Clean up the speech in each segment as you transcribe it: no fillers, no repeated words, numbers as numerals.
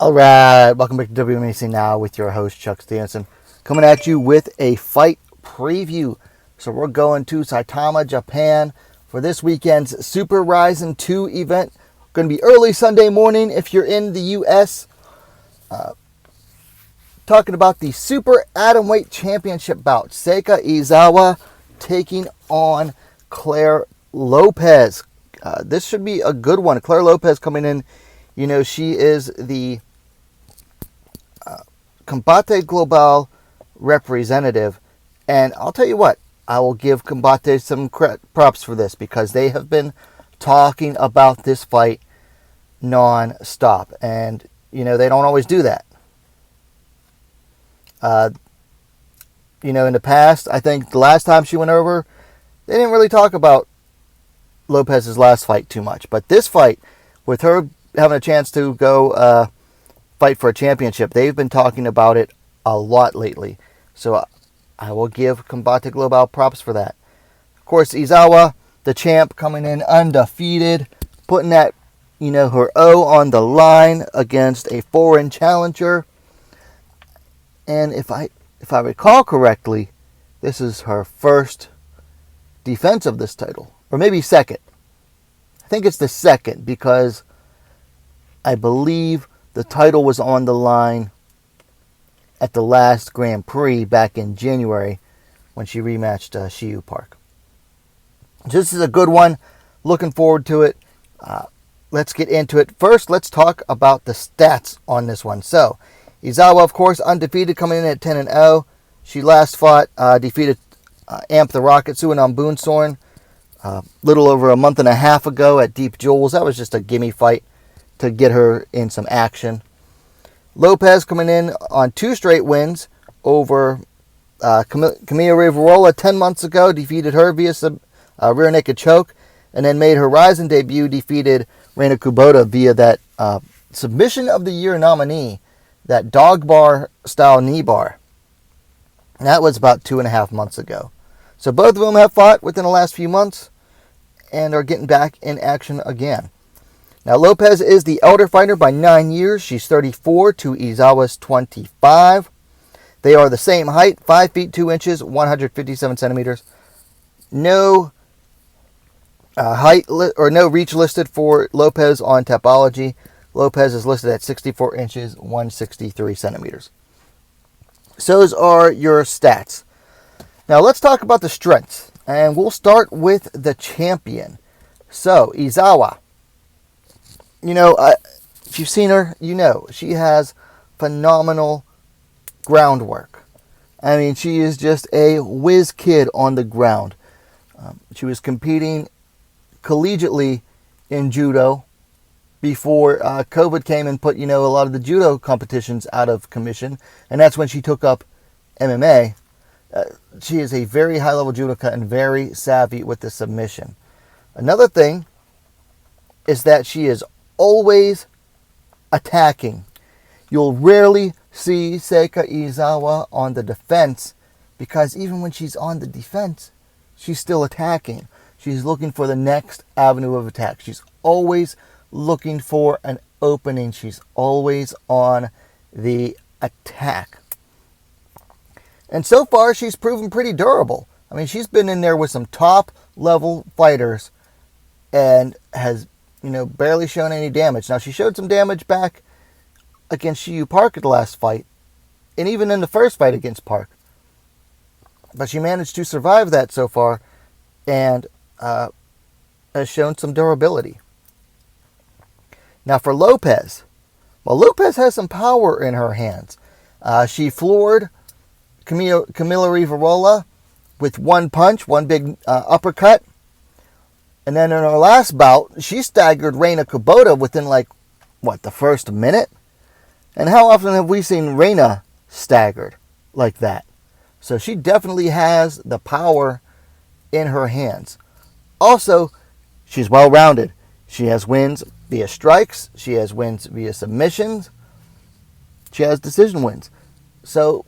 All right, welcome back to WMAC Now with your host, Chuck Stevenson, coming at you with a fight preview. So we're going to Saitama, Japan for this weekend's Super RIZIN 2 event. Going to be early Sunday morning if you're in the U.S. Talking about the Super Atomweight Championship bout. Seika Izawa taking on Claire Lopez. This should be a good one. Claire Lopez coming in, she is the Combate Global representative, and I'll tell you what, I will give Combate some props for this because they have been talking about this fight non-stop, and they don't always do that. In the past, I think the last time she went over, they didn't really talk about Lopez's last fight too much, but this fight, with her having a chance to go fight for a championship, they've been talking about it a lot lately. So I will give Combate Global props for that. Of course, Izawa, the champ, coming in undefeated, putting that, her O on the line against a foreign challenger. And if I recall correctly, this is her first defense of this title, or maybe second. I think it's the second because I believe the title was on the line at the last Grand Prix back in January when she rematched Shiyu Park. This is a good one. Looking forward to it. Let's get into it. First, let's talk about the stats on this one. So, Izawa, of course, undefeated, coming in at 10-0. She last fought, defeated Amp the Rocket, Suinon Boonsorn, little over a month and a half ago at Deep Jewels. That was just a gimme fight to get her in some action. Lopez coming in on 2 straight wins over Camila Rivarola 10 months ago, defeated her via rear naked choke, and then made her RIZIN debut, defeated Reina Kubota via that Submission of the Year nominee, that dog bar style knee bar. That was about 2.5 months ago. So both of them have fought within the last few months and are getting back in action again. Now, Lopez is the elder fighter by 9 years. She's 34 to Izawa's 25. They are the same height, 5 feet 2 inches, 157 centimeters. No no reach listed for Lopez on Tapology. Lopez is listed at 64 inches, 163 centimeters. So those are your stats. Now let's talk about the strengths, and we'll start with the champion. So Izawa. If you've seen her, she has phenomenal groundwork. I mean, she is just a whiz kid on the ground. She was competing collegiately in judo before COVID came and put, a lot of the judo competitions out of commission. And that's when she took up MMA. She is a very high-level judoka and very savvy with the submission. Another thing is that she is always attacking. You'll rarely see Seika Izawa on the defense because even when she's on the defense, she's still attacking. She's looking for the next avenue of attack. She's always looking for an opening. She's always on the attack. And so far, she's proven pretty durable. I mean, she's been in there with some top-level fighters and has barely shown any damage. Now, she showed some damage back against Shiyu Park at the last fight, and even in the first fight against Park. But she managed to survive that so far, and has shown some durability. Now, for Lopez, Lopez has some power in her hands. She floored Camila Rivarola with one punch, one big uppercut. And then in her last bout, she staggered Reina Kubota within the first minute? And how often have we seen Reina staggered like that? So she definitely has the power in her hands. Also, she's well-rounded. She has wins via strikes. She has wins via submissions. She has decision wins. So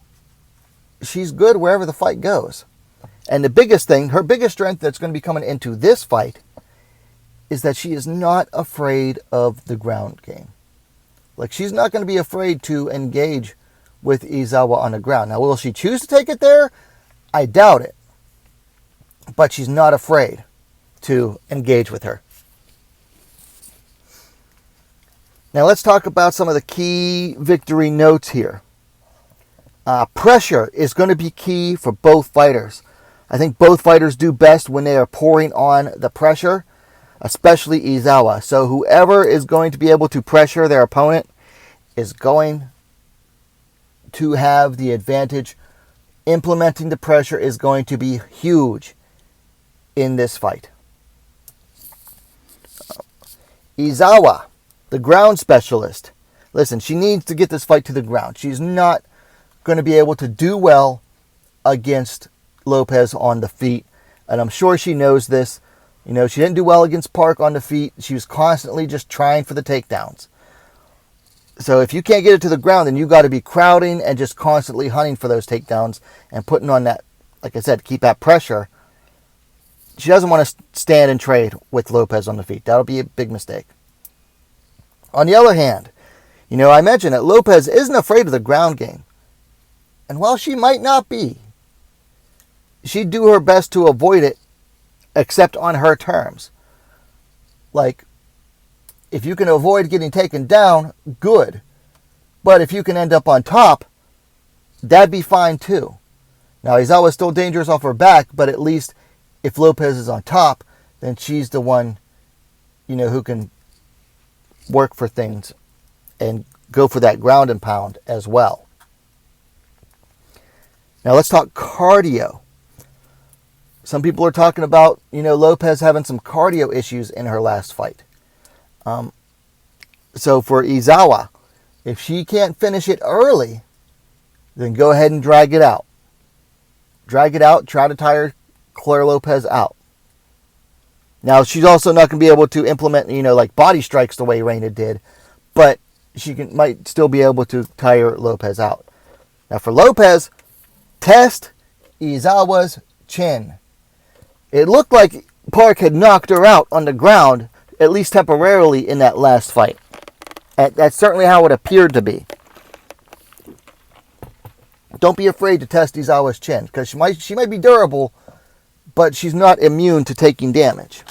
she's good wherever the fight goes. And the biggest thing, her biggest strength that's going to be coming into this fight is that she is not afraid of the ground game. Like, she's not going to be afraid to engage with Izawa on the ground. Now, will she choose to take it there? I doubt it. But she's not afraid to engage with her. Now, let's talk about some of the key victory notes here. Pressure is going to be key for both fighters. I think both fighters do best when they are pouring on the pressure, especially Izawa. So whoever is going to be able to pressure their opponent is going to have the advantage. Implementing the pressure is going to be huge in this fight. Izawa, the ground specialist. Listen, she needs to get this fight to the ground. She's not going to be able to do well against Lopez on the feet. And I'm sure she knows this. You know, she didn't do well against Park on the feet. She was constantly just trying for the takedowns. So if you can't get it to the ground, then you got to be crowding and just constantly hunting for those takedowns and putting on that, like I said, keep that pressure. She doesn't want to stand and trade with Lopez on the feet. That'll be a big mistake. On the other hand, you know, I mentioned that Lopez isn't afraid of the ground game. And while she might not be, she'd do her best to avoid it, except on her terms. Like, if you can avoid getting taken down, good. But if you can end up on top, that'd be fine too. Now, Izawa's still dangerous off her back, but at least if Lopez is on top, then she's the one, you know, who can work for things and go for that ground and pound as well. Now let's talk cardio. Some people are talking about, you know, Lopez having some cardio issues in her last fight. So for Izawa, if she can't finish it early, then go ahead and drag it out. Drag it out, try to tire Claire Lopez out. Now, she's also not going to be able to implement, you know, like body strikes the way Reina did, but she might still be able to tire Lopez out. Now, for Lopez, test Izawa's chin. It looked like Park had knocked her out on the ground, at least temporarily, in that last fight. And that's certainly how it appeared to be. Don't be afraid to test Izawa's chin, because she might be durable, but she's not immune to taking damage.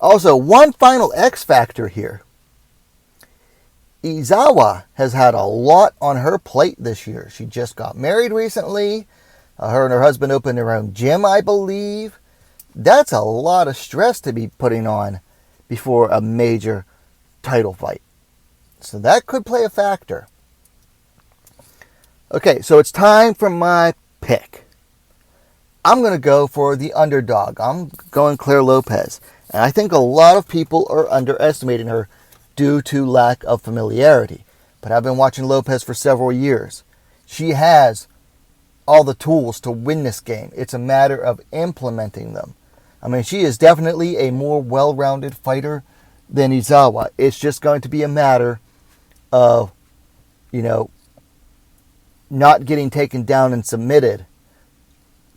Also, one final X factor here. Izawa has had a lot on her plate this year. She just got married recently. Her and her husband opened their own gym, I believe. That's a lot of stress to be putting on before a major title fight. So that could play a factor. Okay, so it's time for my pick. I'm going to go for the underdog. I'm going Claire Lopez. And I think a lot of people are underestimating her due to lack of familiarity. But I've been watching Lopez for several years. She has all the tools to win this game. It's a matter of implementing them. I mean, she is definitely a more well-rounded fighter than Izawa. It's just going to be a matter of, you know, not getting taken down and submitted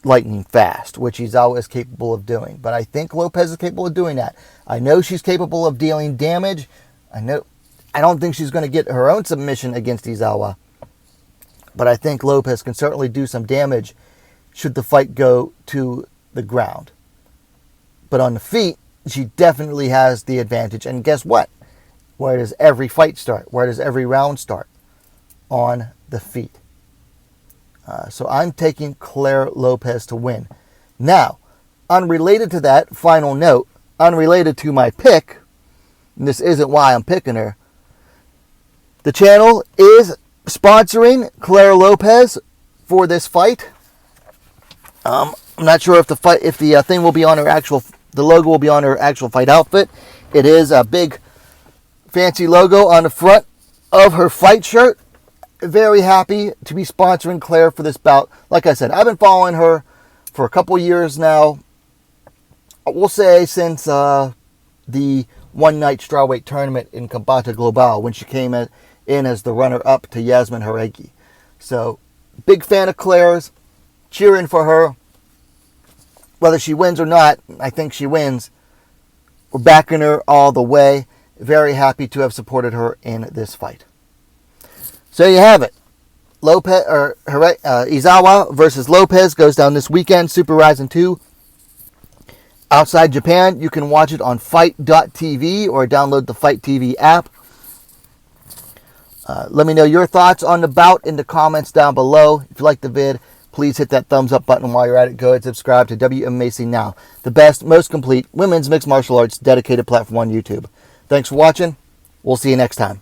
lightning fast, which Izawa is capable of doing. But I think Lopez is capable of doing that. I know she's capable of dealing damage. I don't think she's going to get her own submission against Izawa. But I think Lopez can certainly do some damage should the fight go to the ground. But on the feet, she definitely has the advantage. And guess what? Where does every fight start? Where does every round start? On the feet. So I'm taking Claire Lopez to win. Now, unrelated to that, final note, unrelated to my pick, and this isn't why I'm picking her, the channel is sponsoring Claire Lopez for this fight. I'm not sure if the thing will be on her the logo will be on her actual fight outfit. It is a big fancy logo on the front of her fight shirt. Very happy to be sponsoring Claire for this bout. Like I said, I've been following her for a couple years now. We'll say since the one-night strawweight tournament in Combate Global, when she came in as the runner-up to Yasmin Haregi. So, big fan of Claire's, cheering for her. Whether she wins or not, I think she wins. We're backing her all the way. very happy to have supported her in this fight. So you have it. Izawa versus Lopez goes down this weekend. Super RIZIN 2. Outside Japan, you can watch it on fight.tv or download the Fight TV app. Let me know your thoughts on the bout in the comments down below. If you like the vid, please hit that thumbs up button while you're at it. Go ahead and subscribe to Wmma Now, the best, most complete women's mixed martial arts dedicated platform on YouTube. Thanks for watching. We'll see you next time.